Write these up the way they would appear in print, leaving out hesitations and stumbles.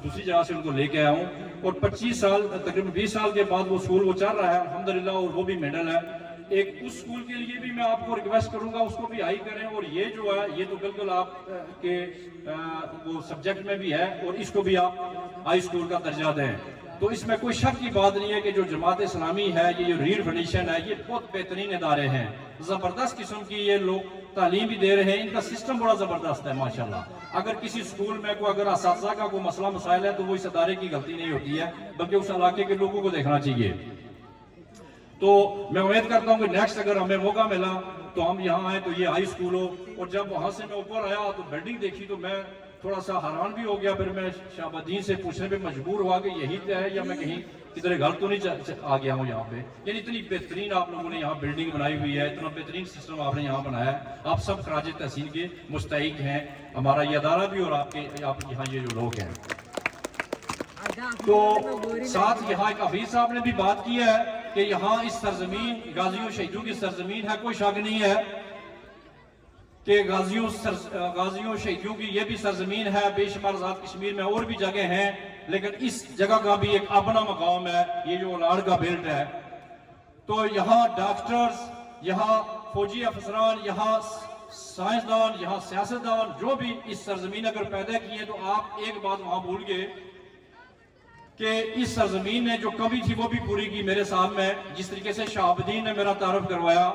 दूसरी जगह से उनको लेके आया हूँ और 25 साल तकरीबन 20 साल के बाद वो स्कूल वो चल रहा है अल्हम्दुलिल्लाह, और वो भी मेडल है। एक उस स्कूल के लिए भी मैं आपको रिक्वेस्ट करूंगा उसको भी हाई करें, और ये जो है ये तो बिल्कुल आप के वो सब्जेक्ट में भी है, और इसको भी आप हाई स्कूल का दर्जा दें। तो इसमें कोई शक की बात नहीं है कि जो जमात इस्लामी है, ये जो रीड फाउंडेशन है, ये बहुत बेहतरीन इदारे हैं, ज़बरदस्त किस्म की ये लोग तालीम भी दे रहे हैं, इनका सिस्टम बड़ा ज़बरदस्त है माशाल्लाह। अगर किसी स्कूल में कोई अगर असातिज़ा का कोई मसला मसाइल है तो वो इस इदारे की गलती नहीं होती है, बल्कि उस इलाके के लोगों को देखना चाहिए। तो मैं उम्मीद करता हूँ कि नेक्स्ट अगर हमें मौका मिला तो हम यहाँ आए तो ये हाई स्कूल हो। और जब वहाँ से मैं ऊपर आया तो बिल्डिंग देखी तो मैं थोड़ा सा हैरान भी हो गया। फिर मैं शाहबुद्दीन से पूछने पे मजबूर हुआ कि यही तो है या मैं कहीं किधर गलत तो नहीं आ गया हूँ यहाँ पे। यानी इतनी बेहतरीन आप लोगों ने यहाँ बिल्डिंग बनाई हुई है, इतना बेहतरीन सिस्टम आपने यहाँ बनाया है। आप सब खराज तहसीन के मुस्तहिक हैं, हमारा ये अदारा भी और आप यहाँ ये जो लोग हैं। तो साथ यहाँ एक हफीज साहब ने भी बात की है कि यहाँ इस सरजमीन गाजियों शहीदों की सरजमीन है, कोई शक नहीं है कि गाजियों शहीदों की ये भी सरजमीन है। बेशुमार आज़ाद कश्मीर में और भी जगह हैं, लेकिन इस जगह का भी एक अपना मकाम है, ये जो लाड़ का बेल्ट है। तो यहाँ डॉक्टर्स, यहाँ फौजी अफसरान, यहाँ साइंसदान, यहाँ सियासतदान जो भी इस सरजमीन अगर पैदा किए, तो आप एक बात वहां भूल गए कि इस सरजमीन ने जो कमी थी वो भी पूरी की मेरे सामने। जिस तरीके से शाहबुद्दीन ने मेरा तारुफ करवाया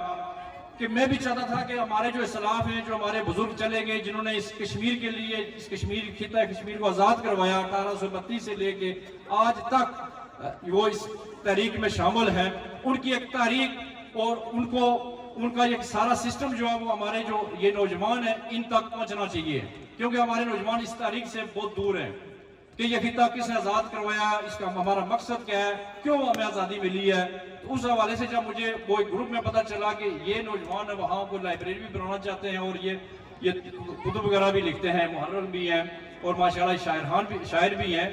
कि मैं भी चाहता था कि हमारे जो इस्लाफ हैं, जो हमारे बुजुर्ग चले गए, जिन्होंने इस कश्मीर के लिए, इस कश्मीर खिता कश्मीर को आज़ाद करवाया 1832 से लेके आज तक, वो इस तहरीक में शामिल हैं, उनकी एक तारीख और उनका एक सारा सिस्टम जो है वो हमारे जो ये नौजवान हैं इन तक पहुंचना चाहिए। क्योंकि हमारे नौजवान इस तारीख से बहुत दूर हैं कि ये खिता किसने आज़ाद करवाया, इसका हमारा मकसद क्या है, क्यों हमें आज़ादी मिली है। तो उस हवाले से जब मुझे वो एक ग्रुप में पता चला कि ये नौजवान वहाँ को लाइब्रेरी भी बनाना चाहते हैं और ये कुतुब वगैरह भी लिखते हैं, मुहर्रर भी हैं और माशाल्लाह शायर भी हैं,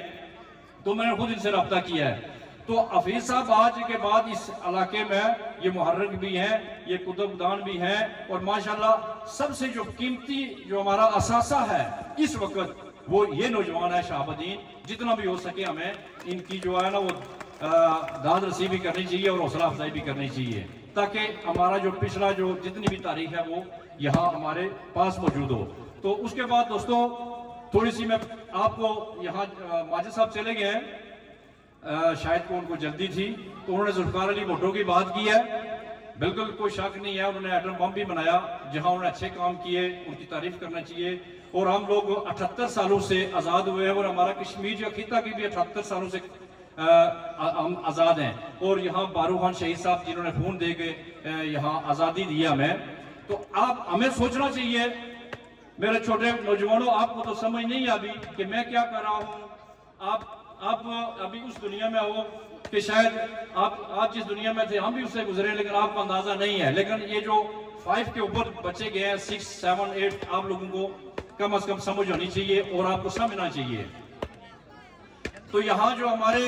तो मैंने खुद इनसे रब्ता किया है। तो हफीज साहब आज के बाद इस इलाके में ये मुहर्रिर भी हैं, ये कुतुबदान भी हैं, और माशाल्लाह सबसे जो कीमती जो हमारा असासा है इस वक्त वो ये नौजवान है शाहबुद्दीन। जितना भी हो सके हमें इनकी जो है ना वो दाद रसी भी करनी चाहिए और हौसला अफजाई भी करनी चाहिए, ताकि हमारा जो पिछला जो जितनी भी तारीख है वो यहाँ हमारे पास मौजूद हो। तो उसके बाद दोस्तों थोड़ी सी मैं आपको यहाँ माजिद साहब चले गए हैं, शायद को उनको जल्दी थी, तो उन्होंने जुल्फिकार अली भुट्टो की बात की है। बिल्कुल कोई शक नहीं है, उन्होंने एटम बम भी बनाया, जहां उन्होंने अच्छे काम किए उनकी तारीफ करना चाहिए। और हम लोग 78 सालों से आज़ाद हुए हैं और हमारा कश्मीर जो खिता की भी 78 सालों से हम आज़ाद हैं। और यहाँ बारू खान शहीद साहब जिन्होंने खून दे के यहाँ आज़ादी दी हमें, तो आप हमें सोचना चाहिए मेरे छोटे नौजवानों, आपको तो समझ नहीं अभी कि मैं क्या कर रहा हूँ। आप अभी उस दुनिया में हो कि शायद आप जिस दुनिया में थे हम भी उससे गुजरे, लेकिन आपको अंदाजा नहीं है। लेकिन ये जो 5 के ऊपर बच्चे गए हैं, 6, 7, 8, आप लोगों को कम से कम समझ होनी चाहिए और आपको समझना चाहिए। तो यहाँ जो हमारे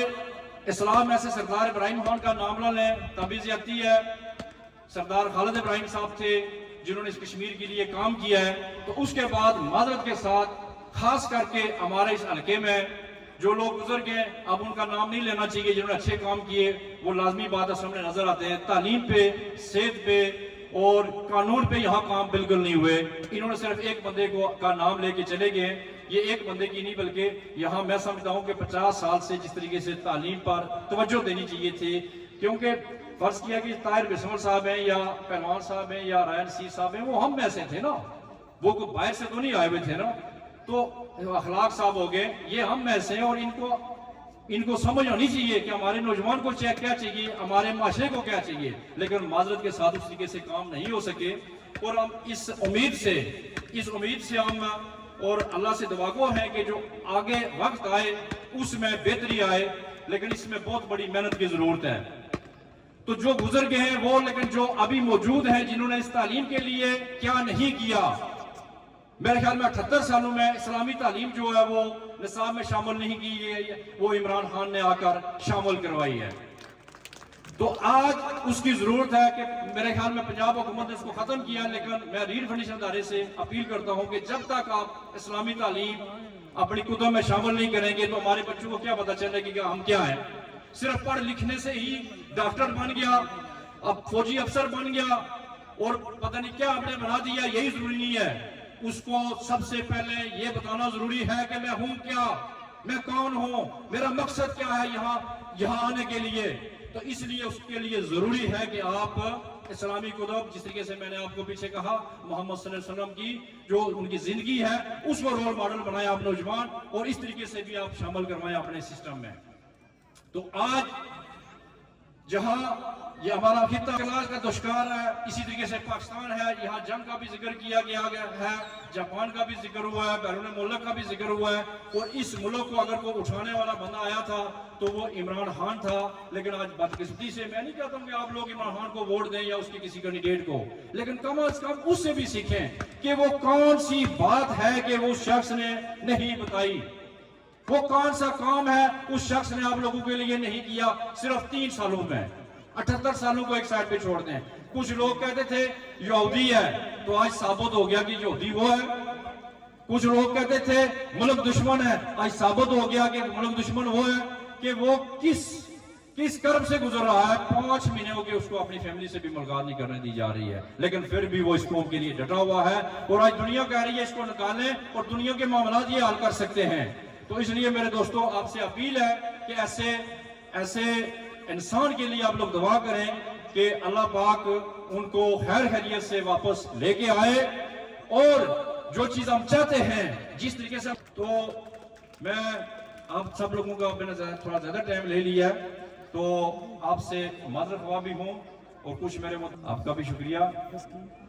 इस्लाम में से सरदार इब्राहिम खान का नाम लें तबीज़ आती है। सरदार खालिद इब्राहिम साहब थे जिन्होंने इस कश्मीर के लिए काम किया है। तो उसके बाद माजरत के साथ खास करके हमारे इस हल्के में जो लोग गुजर गए, अब उनका नाम नहीं लेना चाहिए, जिन्होंने अच्छे काम किए वो लाजमी बात है सामने नजर आते हैं। तालीम पे, सेहत पे और कानून पे यहाँ काम बिल्कुल नहीं हुए। इन्होंने सिर्फ एक बंदे का नाम लेके चले गए। ये एक बंदे की नहीं बल्कि यहाँ मैं समझता हूँ कि 50 साल से जिस तरीके से तालीम पर तवज्जो देनी चाहिए थी। क्योंकि फर्ज किया कि ताहिर बिस्मिल साहब हैं या पहलवान साहब हैं या रायन सी साहब हैं, वो हम में से थे ना, वो कोई बाहर से तो नहीं आए हुए थे ना। तो अखलाक साहब हो गए, ये हम में से हैं और इनको समझ होनी चाहिए कि हमारे नौजवान को क्या चाहिए, हमारे माशरे को क्या चाहिए। लेकिन माजरत के साथ उस तरीके से काम नहीं हो सके। और हम इस उम्मीद से हम और अल्लाह से दुआगो हैं कि जो आगे वक्त आए उसमें बेहतरी आए, लेकिन इसमें बहुत बड़ी मेहनत की जरूरत है। तो जो गुजर गए हैं वो, लेकिन जो अभी मौजूद हैं जिन्होंने इस तालीम के लिए क्या नहीं किया, मेरे ख्याल में 78 सालों में इस्लामी तालीम जो है वो निसाब में शामिल नहीं की है, वो इमरान खान ने आकर शामिल करवाई है। तो आज उसकी जरूरत है कि मेरे ख्याल में पंजाब हुकूमत ने इसको खत्म किया, लेकिन मैं रीड फाउंडेशन इदारे से अपील करता हूं कि जब तक आप इस्लामी तालीम अपनी कुतुब में शामिल नहीं करेंगे तो हमारे बच्चों को क्या पता चलेगा कि हम क्या हैं। सिर्फ पढ़ लिखने से ही डॉक्टर बन गया, अब फौजी अफसर बन गया और पता नहीं क्या आपने बना दिया, यही जरूरी नहीं है। उसको सबसे पहले ये बताना जरूरी है कि मैं हूं क्या, मैं कौन हूं, मेरा मकसद क्या है यहाँ आने के लिए। तो इसलिए उसके लिए जरूरी है कि आप इस्लामी कुतुब, जिस तरीके से मैंने आपको पीछे कहा, मोहम्मद सल्लल्लाहु अलैहि वसल्लम की जो उनकी जिंदगी है उसको रोल मॉडल बनाया आप नौजवान, और इस तरीके से भी आप शामिल करवाएं अपने सिस्टम में। तो आज जहां ये हमारा खित्ता इलाज का दुष्कार है, इसी तरीके से पाकिस्तान है, यहाँ जंग का भी जिक्र किया गया है, जापान का भी जिक्र हुआ है, बैरून मुल्क का भी जिक्र हुआ है। और इस मुल्क को अगर कोई उठाने वाला बंदा आया था तो वो इमरान खान था। लेकिन आज बदकिस्मती से मैं नहीं कहता हूँ कि आप लोग इमरान खान को वोट दें या उसके किसी कैंडिडेट को, लेकिन कम अज कम उससे भी सीखें कि वो कौन सी बात है कि वो शख्स ने नहीं बताई, वो कौन सा काम है उस शख्स ने आप लोगों के लिए नहीं किया। सिर्फ 3 सालों में 78 सालों को एक साइड पे छोड़ दें। कुछ लोग कहते थे यहूदी है, तो आज साबित हो गया कि यहूदी वो है। कुछ लोग कहते थे मुल्क दुश्मन है, आज साबित हो गया कि मुल्क दुश्मन वो है कि वो किस कर्म से गुजर रहा है। 5 महीने हो गए उसको अपनी फैमिली से भी मुलाकात नहीं करने दी जा रही है, लेकिन फिर भी वो इस कौम के लिए डटा हुआ है। और आज दुनिया कह रही है इसको निकालें और दुनिया के मामला ये हल कर सकते हैं। तो इसलिए मेरे दोस्तों आपसे अपील है कि ऐसे इंसान के लिए आप लोग दुआ करें कि अल्लाह पाक उनको खैर खैरियत से वापस लेके आए, और जो चीज हम चाहते हैं जिस तरीके से। तो मैं आप सब लोगों का मैंने थोड़ा ज्यादा टाइम ले लिया है, तो आपसे माजरत ख्वाह भी हूँ और कुछ मेरे आपका भी शुक्रिया।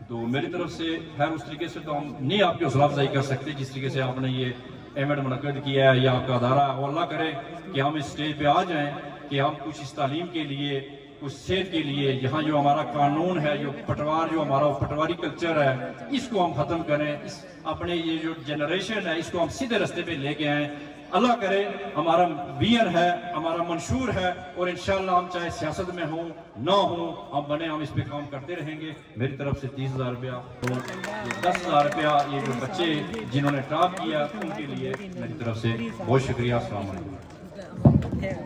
तो मेरी तरफ से खैर उस तरीके से तो हम नहीं आपकी हौसला अफजाई कर सकते जिस तरीके से आपने ये इवेंट मुनक्किद किया है या आपका अदारा। और अल्लाह करे कि हम इस स्टेज पे आ जाएं कि हम कुछ इस तालीम के लिए, कुछ सेहत के लिए, यहाँ जो हमारा कानून है, जो हमारा पटवारी कल्चर है, इसको हम ख़त्म करें। इस अपने ये जो जनरेशन है इसको हम सीधे रास्ते पे लेके आएँ। अल्लाह करे, हमारा विजन है, हमारा मंशूर है, और इंशाअल्लाह हम चाहे सियासत में हो ना हो, हम इस पे काम करते रहेंगे। मेरी तरफ से 30,000 रुपया, तो 10,000 रुपया ये जो बच्चे जिन्होंने टॉप किया उनके लिए मेरी तरफ से बहुत शुक्रिया। अस्सलाम वालेकुम।